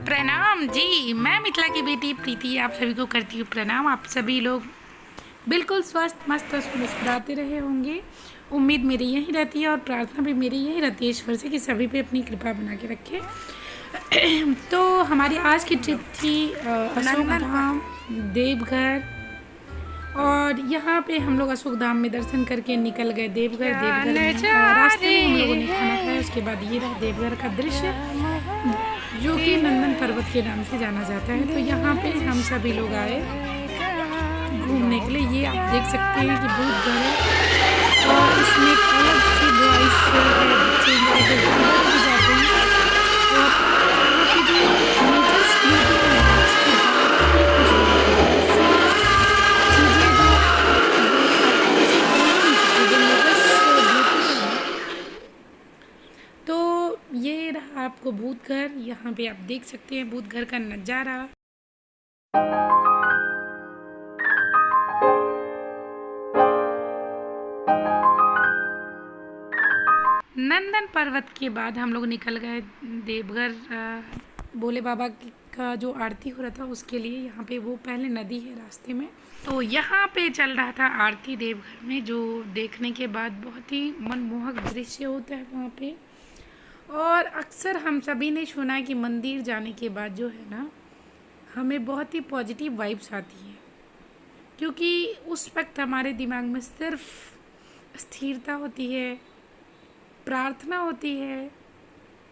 प्रणाम जी। मैं मिथिला की बेटी प्रीति आप सभी को करती हूँ प्रणाम। आप सभी लोग बिल्कुल स्वस्थ मस्त और मुस्कुराते रहे होंगे। उम्मीद मेरी यही रहती है और प्रार्थना भी मेरी यही रहती है ईश्वर से कि सभी पे अपनी कृपा बना के रखे। तो हमारी आज की ट्रिप थी अशोक धाम, देवघर। और यहाँ पे हम लोग अशोक धाम में दर्शन करके निकल गए देवघर। देवघर में रास्ते में हम लोगों ने खाना खाया। उसके बाद ये रहा देवघर का दृश्य जो कि नंदन पर्वत के नाम से जाना जाता है। तो यहाँ पे हम सभी लोग आए घूमने के लिए। ये आप देख सकते हैं कि बहुत घर है और इसमें एक अलग सी वॉइस है, बच्चे enjoy करते हैं, बड़े भी जाते हैं। और यहाँ की जो नेचर्स ब्यूटी है उसकी बात ही कुछ और है। ऐसी चीज़ें जो तो ये रहा आपको भूत घर। यहाँ पे आप देख सकते हैं भूत घर का नज़ारा। नंदन पर्वत के बाद हम लोग निकल गए देवघर। भोले बाबा का जो आरती हो रहा था उसके लिए। यहाँ पे वो पहले नदी है रास्ते में, तो यहाँ पे चल रहा था आरती देवघर में, जो देखने के बाद बहुत ही मनमोहक दृश्य होता है वहाँ पे। और अक्सर हम सभी ने सुना है कि मंदिर जाने के बाद जो है ना, हमें बहुत ही पॉजिटिव वाइब्स आती है, क्योंकि उस वक्त हमारे दिमाग में सिर्फ स्थिरता होती है, प्रार्थना होती है।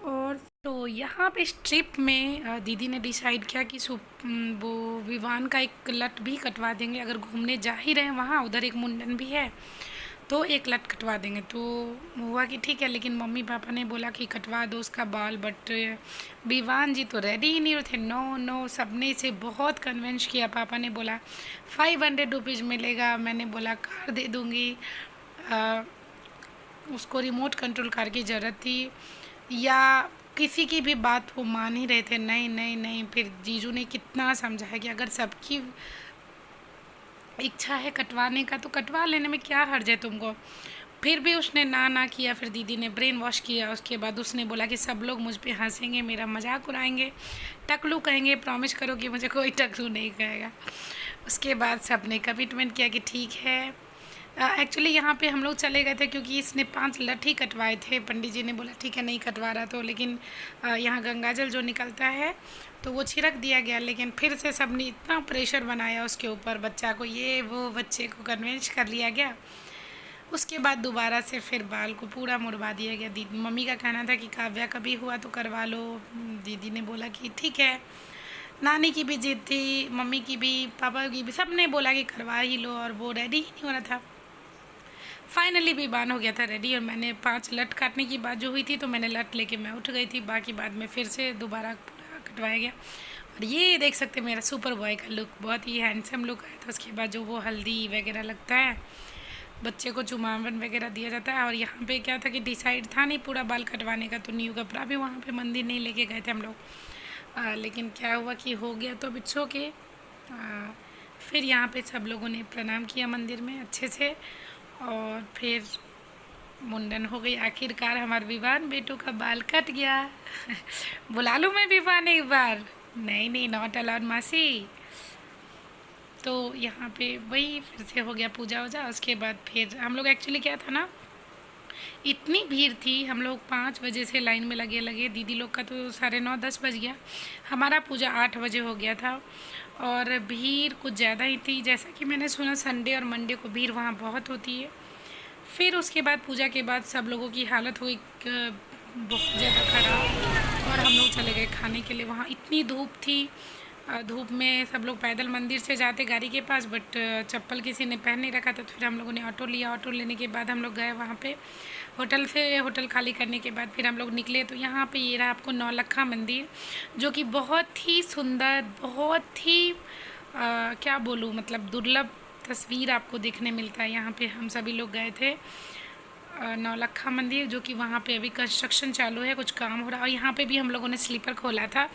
और तो यहाँ पे इस ट्रिप में दीदी ने डिसाइड किया कि वो विवान का एक लट भी कटवा देंगे। अगर घूमने जा ही रहे हैं वहाँ, उधर एक मुंडन भी है, तो एक लट कटवा देंगे। तो हुआ कि ठीक है, लेकिन मम्मी पापा ने बोला कि कटवा दो उसका बाल। बट विवान जी तो रेडी ही नहीं थे। नो नो, सबने से बहुत कन्विंस किया। पापा ने बोला 500 रुपीज़ मिलेगा। मैंने बोला कार दे दूँगी। उसको रिमोट कंट्रोल कार की ज़रूरत थी, या किसी की भी बात वो मान ही रहे थे। नहीं नहीं नहीं, फिर जीजू ने कितना समझाया कि अगर सबकी इच्छा है कटवाने का तो कटवा लेने में क्या हर्ज है तुमको। फिर भी उसने ना किया। फिर दीदी ने ब्रेन वॉश किया। उसके बाद उसने बोला कि सब लोग मुझ पे हंसेंगे, मेरा मजाक उड़ाएंगे, टकलू कहेंगे, प्रॉमिस करो कि मुझे कोई टकलू नहीं कहेगा। उसके बाद सब ने कमिटमेंट किया कि ठीक है। एक्चुअली यहाँ पे हम लोग चले गए थे क्योंकि इसने 5 लठ ही कटवाए थे। पंडित जी ने बोला ठीक है नहीं कटवा रहा तो, लेकिन यहाँ गंगा जल जो निकलता है तो वो छिड़क दिया गया। लेकिन फिर से सब ने इतना प्रेशर बनाया उसके ऊपर, बच्चा को, ये वो, बच्चे को कन्विंस कर लिया गया। उसके बाद दोबारा से फिर बाल को पूरा मुड़वा दिया गया। दीदी मम्मी का कहना था कि काव्या का भी हुआ तो करवा लो। दीदी ने बोला कि ठीक है। नानी की भी जिद थी, मम्मी की भी, पापा की भी, सब ने बोला कि करवा ही लो। और वो रेडी ही नहीं हो रहा था। फाइनली विवान हो गया था रेडी। और मैंने 5 लट काटने की बात जो हुई थी तो मैंने लट लेके मैं उठ गई थी। बाकी बाद में फिर से दोबारा पूरा कटवाया गया। और ये देख सकते हैं मेरा सुपर बॉय का लुक, बहुत ही हैंडसम लुक आया था। उसके बाद जो वो हल्दी वगैरह लगता है, बच्चे को चुमावन वगैरह दिया जाता है। और यहाँ पे क्या था कि डिसाइड था नहीं पूरा बाल कटवाने का, तो न्यू कपड़ा भी वहाँ पे मंदिर नहीं लेके गए थे हम लोग। लेकिन क्या हुआ कि हो गया तो बिच्छो के। फिर यहाँ पे सब लोगों ने प्रणाम किया मंदिर में अच्छे से। और फिर मुंडन हो गई। आखिरकार हमारे विवान बेटू का बाल कट गया। बुला लूँ मैं विवान एक बार? नहीं नहीं, नॉट अलाउड मासी। तो यहाँ पे वही फिर से हो गया पूजा वूजा। उसके बाद फिर हम लोग एक्चुअली क्या था ना, इतनी भीड़ थी, हम लोग 5 बजे से लाइन में लगे। दीदी लोग का तो 9:30 10 बज गया। हमारा पूजा 8 बजे हो गया था। और भीड़ कुछ ज़्यादा ही थी। जैसा कि मैंने सुना संडे और मंडे को भीड़ वहाँ बहुत होती है। फिर उसके बाद पूजा के बाद सब लोगों की हालत हुई बहुत ज़्यादा ख़राब। और हम लोग चले गए खाने के लिए। वहाँ इतनी धूप थी, धूप में सब लोग पैदल मंदिर से जाते गाड़ी के पास, बट चप्पल किसी ने पहन नहीं रखा था। तो फिर हम लोगों ने ऑटो लिया। ऑटो लेने के बाद हम लोग गए वहाँ पे होटल खाली करने के बाद फिर हम लोग निकले। तो यहाँ पे ये रहा आपको नौलक्खा मंदिर, जो कि बहुत ही सुंदर, बहुत ही क्या बोलूँ, मतलब दुर्लभ तस्वीर आपको देखने मिलता है। यहाँ पे हम सभी लोग गए थे नौलक्खा मंदिर, जो कि वहाँ पे अभी कंस्ट्रक्शन चालू है, कुछ काम हो रहा है। और यहाँ पे भी हम लोगों ने स्लीपर खोला था।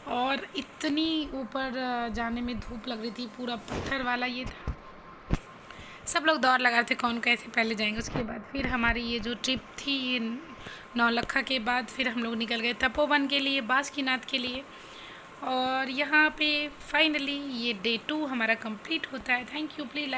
और इतनी ऊपर जाने में धूप लग रही थी, पूरा पत्थर वाला ये था। सब लोग दौड़ लगा रहे थे कौन कैसे पहले जाएंगे। उसके बाद फिर हमारी ये जो ट्रिप थी नौलक्खा के बाद फिर हम लोग निकल गए तपोवन के लिए, बासुकीनाथ के लिए। और यहाँ पे फाइनली ये डे 2 हमारा कंप्लीट होता है। Thank you, please like